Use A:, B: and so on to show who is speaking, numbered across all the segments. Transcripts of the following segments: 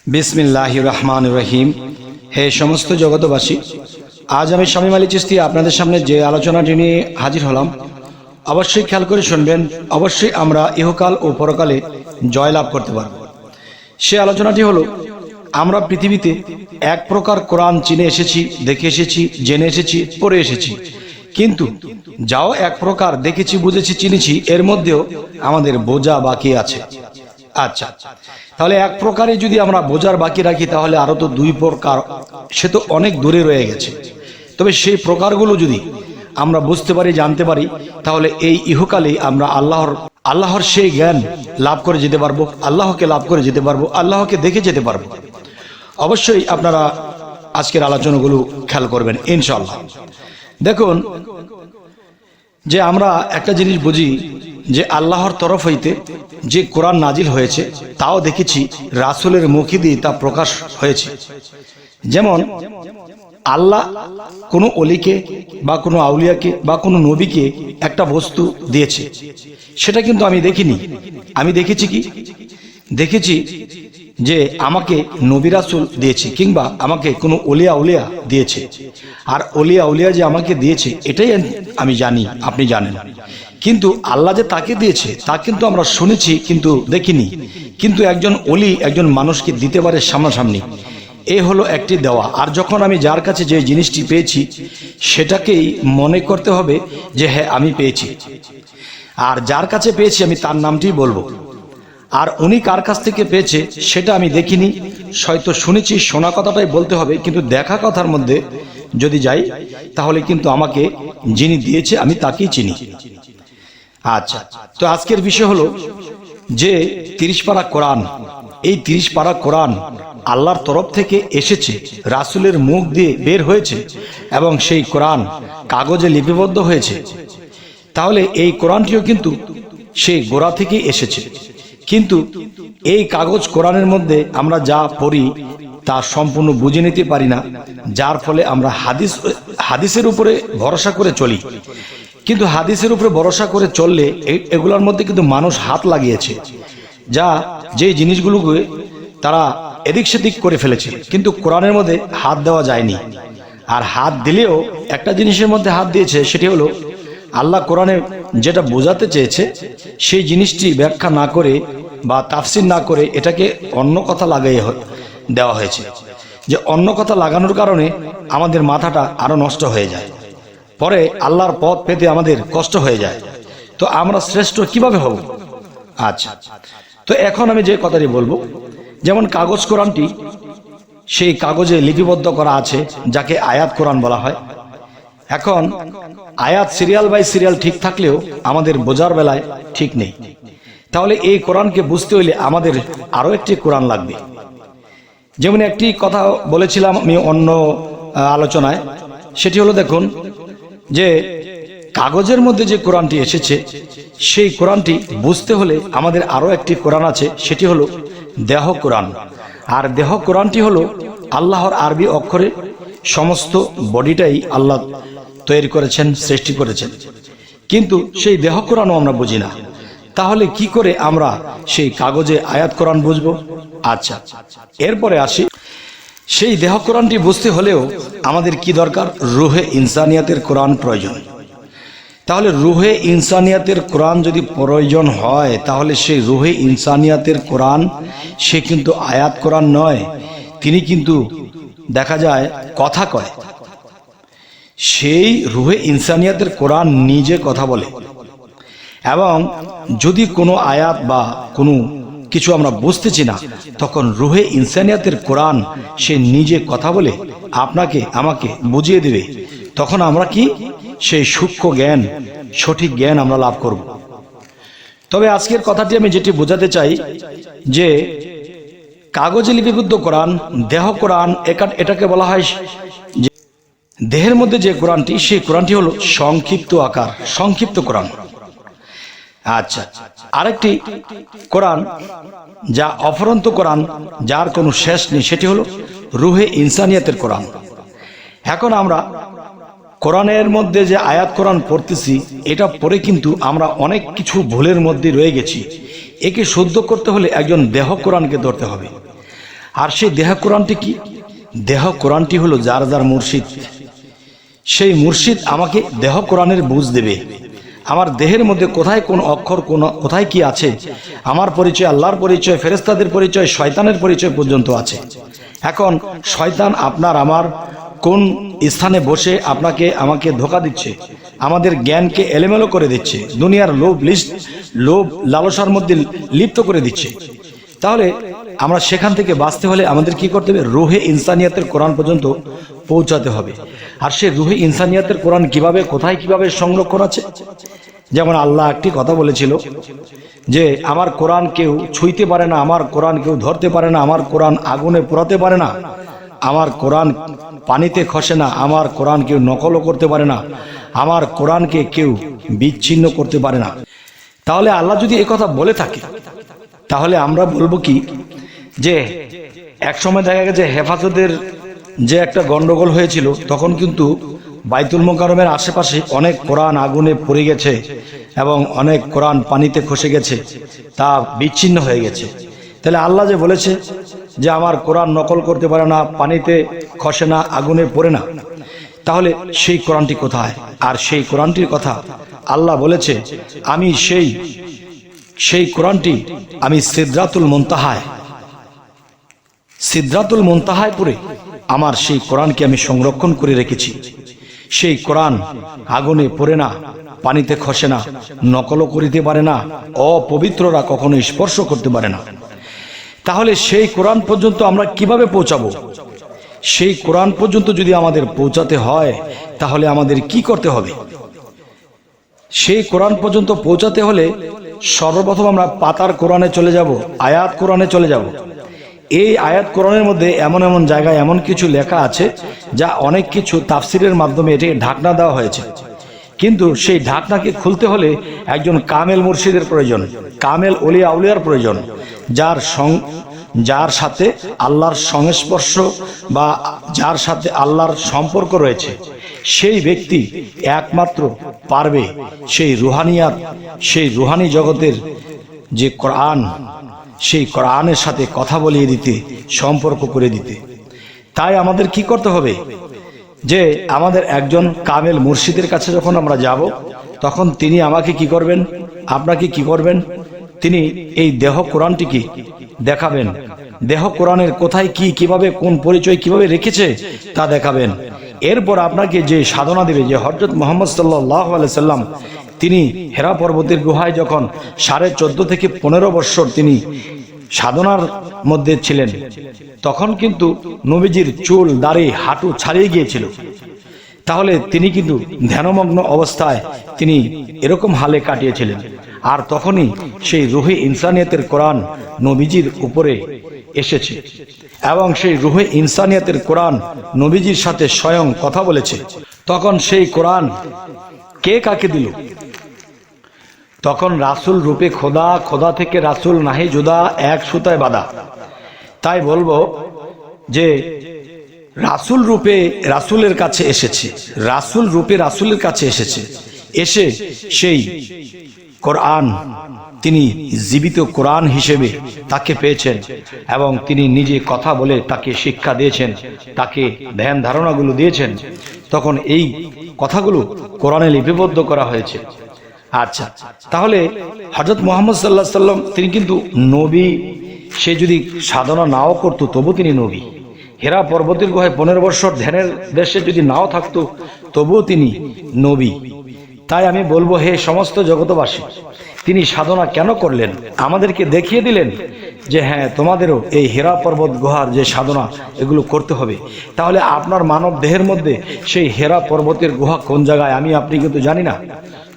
A: বিসমিল্লাহির রহমানির রহিম। হে সমস্ত জগতবাসী, আজ আমি শামীম আলী চিশতি আপনাদের সামনে যে আলোচনাটি নিয়ে হাজির হলাম, অবশ্যই খেয়াল করে শুনবেন। অবশ্যই আমরা ইহকাল ও পরকালে জয়লাভ করতে পারব। সে আলোচনাটি হলো, আমরা পৃথিবীতে এক প্রকার কোরআন চিনে এসেছি, দেখে এসেছি, জেনে এসেছি, পড়ে এসেছি, কিন্তু যাও এক প্রকার দেখেছি, বুঝেছি, চিনেছি, এর মধ্যেও আমাদের বোঝা বাকি আছে। আচ্ছা, তাহলে এক প্রকারে যদি আমরা বোঝার বাকি রাখি, তাহলে আরো তো দুই প্রকার, সে তো অনেক দূরে রয়ে গেছে। তবে সেই প্রকারগুলো যদি আমরা বুঝতে পারি, জানতে পারি, তাহলে এই ইহকালে আমরা আল্লাহর সেই জ্ঞান লাভ করে যেতে পারবো, আল্লাহকে লাভ করে যেতে পারবো, আল্লাহকে দেখে যেতে পারবো। অবশ্যই আপনারা আজকের আলোচনাগুলো খেয়াল করবেন ইনশাআল্লাহ। দেখুন, যে আমরা একটা জিনিস বুঝি যে আল্লাহর তরফ হইতে যে কোরআন নাজিল হয়েছে, তাও দেখেছি রাসূলের মুখে দিয়ে তা প্রকাশ হয়েছে। যেমন আল্লাহ কোনো অলিকে বা কোনো আউলিয়াকে বা কোনো নবীকে একটা বস্তু দিয়েছে, সেটা কিন্তু আমি দেখিনি। আমি দেখেছি কি? দেখেছি যে আমাকে নবী রাসূল দিয়েছে, কিংবা আমাকে কোনো অলিয়া উলিয়া দিয়েছে। আর অলিয়া উলিয়া যে আমাকে দিয়েছে, এটাই আমি জানি, আপনি জানেন। কিন্তু আল্লাহ যে তাকে দিয়েছে তা কিন্তু আমরা শুনেছি, কিন্তু দেখিনি। কিন্তু একজন অলি একজন মানুষকে দিতে পারে সামনাসামনি, এ হলো একটি দেওয়া। আর যখন আমি যার কাছে যে জিনিসটি পেয়েছি, সেটাকেই মনে করতে হবে যে হ্যাঁ আমি পেয়েছি। আর যার কাছে পেয়েছি আমি তার নামটি বলবো। আর উনি কার কাছ থেকে পেয়েছে সেটা আমি দেখিনি, হয়তো শুনেছি, শোনা কথাটাই বলতে হবে। কিন্তু দেখা কথার মধ্যে যদি যাই, তাহলে কিন্তু আমাকে যিনি দিয়েছে আমি তাকেই চিনি। আচ্ছা, তো আজকের বিষয় হলো যে 30 পারা কোরআন। এই 30 পারা কোরআন আল্লাহর তরফ থেকে এসেছে, রাসূলের মুখ দিয়ে বের হয়েছে, এবং সেই কোরআন কাগজে লিপিবদ্ধ হয়েছে। তাহলে এই কোরআনটিও কিন্তু সেই গোড়া থেকে এসেছে। কিন্তু এই কাগজ কোরআনের মধ্যে আমরা যা পড়ি তা সম্পূর্ণ বুঝে নিতে পারি না, যার ফলে আমরা হাদিসের উপরে ভরসা করে চলি। কিন্তু হাদিসের উপরে ভরসা করে চললে এগুলোর মধ্যে কিন্তু মানুষ হাত লাগিয়েছে, যে জিনিসগুলোকে তারা এদিক সেদিক করে ফেলেছে, কিন্তু কোরআনের মধ্যে হাত দেওয়া যায়নি। আর হাত দিলেও একটা জিনিসের মধ্যে হাত দিয়েছে, সেটি হলো আল্লাহ কোরআনে যেটা বোঝাতে চেয়েছে সেই জিনিসটি ব্যাখ্যা না করে বা তাফসির না করে এটাকে অন্য কথা লাগিয়ে দেওয়া হয়েছে। যে অন্য কথা লাগানোর কারণে আমাদের মাথাটা আরো নষ্ট হয়ে যায়, পরে আল্লাহর পথ পেতে আমাদের কষ্ট হয়ে যায়। তো আমরা শ্রেষ্ঠ কিভাবে হব? আচ্ছা, তো এখন আমি যে কথাটি বলবো, যেমন কাগজ কোরআনটি, সেই কাগজে লিপিবদ্ধ করা আছে, যাকে আয়াত কোরআন বলা হয়। এখন আয়াত সিরিয়াল বাই সিরিয়াল ঠিক থাকলেও আমাদের বোঝার বেলায় ঠিক নেই। তাহলে এই কোরআনকে বুঝতে হইলে আমাদের আরো একটি কোরআন লাগবে। যেমন একটি কথা বলেছিলাম আমি অন্য আলোচনায়, সেটি হলো, দেখুন যে কাগজের মধ্যে যে কোরআনটি এসেছে, সেই কোরআনটি বুঝতে হলে আমাদের আরো একটি কোরআন আছে, সেটি হলো দেহ কোরআন। আর দেহ কোরআনটি হলো আল্লাহর আরবি অক্ষরে সমস্ত বডিটাই আল্লাহ তৈরি করেছেন, সৃষ্টি করেছেন। কিন্তু সেই দেহ কোরআনও আমরা বুঝি না। তাহলে কি করে আমরা সেই কাগজে আয়াত কোরআন বুঝবো? আচ্ছা, এরপরে আসি, সেই দেহ কোরআনটি বুঝতে হলেও আমাদের কি দরকার? রুহে ইনসানিয়াতের কোরআন প্রয়োজন। তাহলে রুহে ইনসানিয়াতের কোরআন যদি প্রয়োজন হয়, তাহলে সেই রুহে ইনসানিয়াতের কোরআন সে কিন্তু আয়াত কোরআন নয়, তিনি কিন্তু দেখা যায় কথা কয়। সেই রুহে ইনসানিয়াতের কোরআন নিজে কথা বলে। এবং যদি কোনো আয়াত বা কোনো কিছু আমরা বুঝতেছি না, তখন রুহে ইনসানিয়াতের কোরআন সে নিজে কথা বলে আপনাকে আমাকে বুঝিয়ে দেবে। তখন আমরা কি সেই সূক্ষ্ম জ্ঞান, সঠিক জ্ঞান আমরা লাভ করব। তবে আজকের কথাটি আমি যেটি বোঝাতে চাই, যে কাগজে লিপিবদ্ধ কোরআন, দেহ কোরআন, এটাকে বলা হয় যে দেহের মধ্যে যে কোরআনটি, সেই কোরআনটি হলো সংক্ষিপ্ত আকার, সংক্ষিপ্ত কোরআন। আচ্ছা, আরেকটি কোরআন যা অফুরন্ত কোরআন, যার কোনো শেষ নেই, সেটি হলো রুহে ইনসানিয়াতের কোরআন। এখন আমরা কোরআনের মধ্যে যে আয়াত কোরআন পড়তেছি, এটা পড়ে কিন্তু আমরা অনেক কিছু ভুলের মধ্যে রয়ে গেছি। একে শুদ্ধ করতে হলে একজন দেহ কোরআনকে ধরতে হবে। আর সেই দেহ কোরআনটি কি? দেহ কোরআনটি হলো যার যার মুর্শিদ। সেই মুর্শিদ আমাকে দেহ কোরআনের বুঝ দেবে। আমার দেহের মধ্যে কোথায় কোন অক্ষর কোথায় কি আছে, আমার পরিচয়, আল্লাহর পরিচয়, ফেরেশতাদের পরিচয়, শয়তানের পরিচয় পর্যন্ত আছে। এখন শয়তান আপনার আমার কোন স্থানে বসে আমাকে ধোঁকা দিচ্ছে, আমাদের জ্ঞানকে এলোমেলো করে দিচ্ছে, দুনিয়ার লোভ লালসার মধ্যে লিপ্ত করে দিচ্ছে। তাহলে আমরা সেখান থেকে বাঁচতে হলে আমাদের কি করতে হবে? রুহে ইনসানিয়াতের কোরআন পর্যন্ত পৌঁছাতে হবে। আর সে রুহে ইনসানিয়াতের কোরআন কিভাবে, কোথায়, কিভাবে সংরক্ষণ আছে? যেমন আল্লাহ একটি কথা বলেছিল যে আমার কোরআন কেউ ছুঁইতে পারে না, আমার কোরআন কেউ ধরতে পারে না, আমার কোরআন আগুনে পোড়াতে পারে না, আমার কোরআন পানিতে খসে না, আমার কোরআন কেউ নকলও করতে পারে না, আমার কোরআনকে কেউ বিচ্ছিন্ন করতে পারে না। তাহলে আল্লাহ যদি এই কথা বলে থাকে, তাহলে আমরা বলবো কি যে এক সময় দেখা গেছে হেফাজতের যে একটা গন্ডগোল হয়েছিল, তখন কিন্তু বাইতুল মোকাররমের আশেপাশে অনেক কোরআন আগুনে পড়ে গেছে এবং অনেক কোরআন পানিতে খসে গেছে, তা বিচ্ছিন্ন হয়ে গেছে। তাহলে আল্লাহ যে বলেছে যে আমার কোরআন নকল করতে পারে না, পানিতে খসে না, আগুনে পড়ে না, তাহলে সেই কোরআনটি কোথায়? আর সেই কোরআনটির কথা আল্লাহ বলেছে, আমি সেই কোরআনটি আমি সিদরাতুল মুনতাহায় পড়ে আমার সেই কোরআনকে আমি সংরক্ষণ করে রেখেছি। সেই কোরআন আগুনে পড়ে না, পানিতে খসে না, নকলও করিতে পারে না, অপবিত্ররা কখনো স্পর্শ করতে পারে না। তাহলে সেই কোরআন পর্যন্ত আমরা কিভাবে পৌঁছাবো? সেই কোরআন পর্যন্ত যদি আমাদের পৌঁছাতে হয়, তাহলে আমাদের কি করতে হবে? সেই কোরআন পর্যন্ত পৌঁছাতে হলে সর্বপ্রথম আমরা পাতার কোরআনে চলে যাব, আয়াত কোরআনে চলে যাব। এই আয়াত কোরআনের মধ্যে এমন এমন জায়গায় এমন কিছু লেখা আছে যা অনেক কিছু তাফসিরের মাধ্যমে এটাকে ঢাকনা দেওয়া হয়েছে, কিন্তু সেই ঢাকনাকে খুলতে হলে একজন কামেল মুর্শিদের প্রয়োজন, কামেল ওলিয়া আউলিয়ার প্রয়োজন, যার সাথে আল্লাহর সংস্পর্শ বা যার সাথে আল্লাহর সম্পর্ক রয়েছে। সেই ব্যক্তি একমাত্র পারবে সেই রুহানি জগতের যে কোরআন, সেই কোরআনের সাথে কথা বলিয়ে দিতে, সম্পর্ক করে দিতে। তাই আমাদের কি করতে হবে? যে আমাদের একজন কামেল মুর্শিদের কাছে যখন আমরা যাব, তখন তিনি আমাকে কি করবেন, আপনাকে কি করবেন? তিনি এই দেহ কোরআনটিকে দেখাবেন, দেহ কোরআনের কোথায় কি, কিভাবে, কোন পরিচয় কিভাবে রেখেছে তা দেখাবেন। এরপর আপনাকে যে সাধনা দেবে, যে হযরত মুহাম্মদ সাল্লাল্লাহু আলাইহি সাল্লাম তিনি হেরা পর্বতের গুহায় যখন 14.5 থেকে 15 বৎসর তিনি সাধনার মধ্যে ছিলেন, তখন কিন্তু নবীজির চুল, দাড়ি, হাঁটু ছাড়িয়ে গিয়েছিল। তাহলে তিনি কিন্তু ধ্যানমগ্ন অবস্থায় তিনি এরকম হালে কাটিয়েছিলেন। আর তখনই সেই রুহে ইনসানিয়াতের কোরআন নবীজির উপরে এসেছে এবং সেই রুহে ইনসানিয়াতের কোরআন নবীজির সাথে স্বয়ং কথা বলেছে। তখন সেই কোরআন কে কাকে দিল? তখন রাসূল রূপে খোদা, খোদা থেকে রাসূল নাহি জুদা, এক সুতায় বাঁধা। তাই বলবো যে রাসূল রূপে রাসূলের কাছে এসেছে, রাসূল রূপে রাসূলের কাছে এসেছে, এসে সেই কোরআন তিনি জীবিত কোরআন হিসেবে তাকে পেয়েছেন এবং তিনি নিজে কথা বলে তাকে শিক্ষা দিয়েছেন, তাকে ধ্যান ধারণাগুলো দিয়েছেন। তখন এই কথাগুলো কোরআনে লিপিবদ্ধ করা হয়েছে। আচ্ছা, তাহলে হযরত মুহাম্মদ সাল্লাল্লাহু আলাইহি সাল্লাম তিনি কিন্তু নবী। সে যদি সাধনা নাও করতো তবু তিনি নবী। হেরা পর্বতের গুহায় 15 বৎসর ধ্যানের দেশে যদি নাও থাকতো তবুও তিনি নবী। তাই আমি বলবো, হে সমস্ত জগতবাসী, তিনি সাধনা কেন করলেন? আমাদেরকে দেখিয়ে দিলেন যে হ্যাঁ, তোমাদেরও এই হেরা পর্বত গুহার যে সাধনা, এগুলো করতে হবে। তাহলে আপনার মানব দেহের মধ্যে সেই হেরা পর্বতের গুহা কোন জায়গায় আমি আপনি কিন্তু জানি না।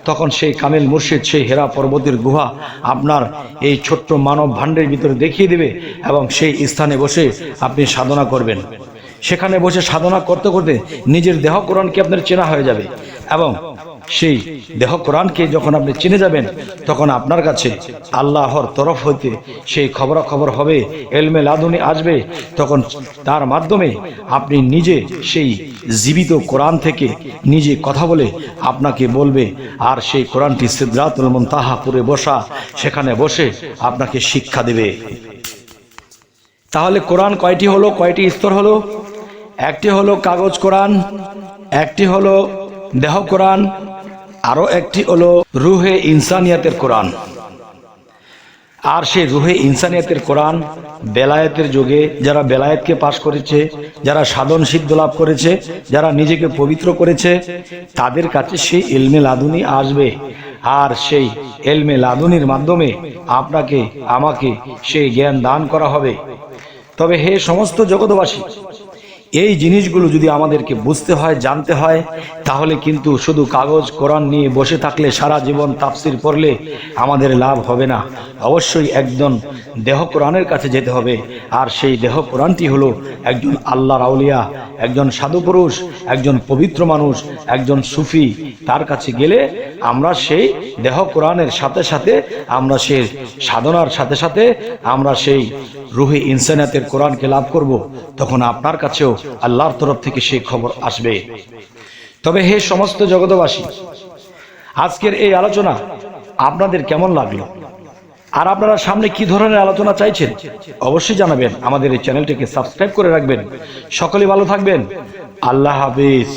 A: তখন সেই কামেল মুর্শিদ সেই হেরা পর্বতের গুহা আপনার এই ছোট্ট মানব ভাণ্ডের ভিতরে দেখিয়ে দেবে এবং সেই স্থানে বসে আপনি সাধনা করবেন। সেখানে বসে সাধনা করতে করতে নিজের দেহ কোরআনকে আপনার চেনা হয়ে যাবে এবং সেই দেহ কোরআনকে যখন আপনি চিনে যাবেন, তখন আপনার কাছে আল্লাহর তরফ হইতে সেই খবরাখবর হবে, এলমে লাদুনি আসবে। তখন তার মাধ্যমে আপনি নিজে সেই জীবিত কোরআন থেকে নিজে কথা বলে আপনাকে বলবে, আর সেই কোরআনটি সিদরাতুল মুনতাহা পুরে বসা, সেখানে বসে আপনাকে শিক্ষা দেবে। তাহলে কোরআন কয়টি হলো, কয়টি স্তর হলো? একটি হলো কাগজ কোরআন, একটি হলো দেহ কোরআন, আরো একটি হলো রুহে ইনসানিয়াতের কোরআন। আর সেই রুহে ইনসানিয়াতের কোরআন বেলায়েতের যুগে যারা বেলায়েতকে পাশ করেছে, যারা সাধন সিদ্ধ লাভ করেছে, যারা নিজেকে পবিত্র করেছে, তাদের কাছে সেই ইলমে লাদুনি আসবে। আর সেই ইলমে লাদুনির মাধ্যমে আপনাকে আমাকে সেই জ্ঞান দান করা হবে। তবে হে সমস্ত জগৎবাসী, এই জিনিসগুলো যদি আমাদেরকে বুঝতে হয়, জানতে হয়, তাহলে কিন্তু শুধু কাগজ কোরআন নিয়ে বসে থাকলে, সারা জীবন তাফসির পড়লে আমাদের লাভ হবে না। অবশ্যই একজন দেহ কোরআনের কাছে যেতে হবে। আর সেই দেহ কোরআনটি হলো একজন আল্লাহর আউলিয়া, একজন সাধু পুরুষ, একজন পবিত্র মানুষ, একজন সুফি। তার কাছে গেলে আমরা সেই দেহ কোরআনের সাথে সাথে, আমরা সেই সাধনার সাথে সাথে আমরা সেই রুহে ইনসানিয়াতের কোরআনকে লাভ করব। তখন আপনার কাছেও আল্লাহর তরফ থেকে সেই খবর আসবে। তবে হে সমস্ত জগৎবাসী, আজকের এই আলোচনা আপনাদের কেমন লাগলো? আর আপনারা সামনে কি ধরনের আলোচনা চাইছেন অবশ্যই জানাবেন। আমাদের এই চ্যানেলটিকে সাবস্ক্রাইব করে রাখবেন। সকলে ভালো থাকবেন। আল্লাহ হাফেজ।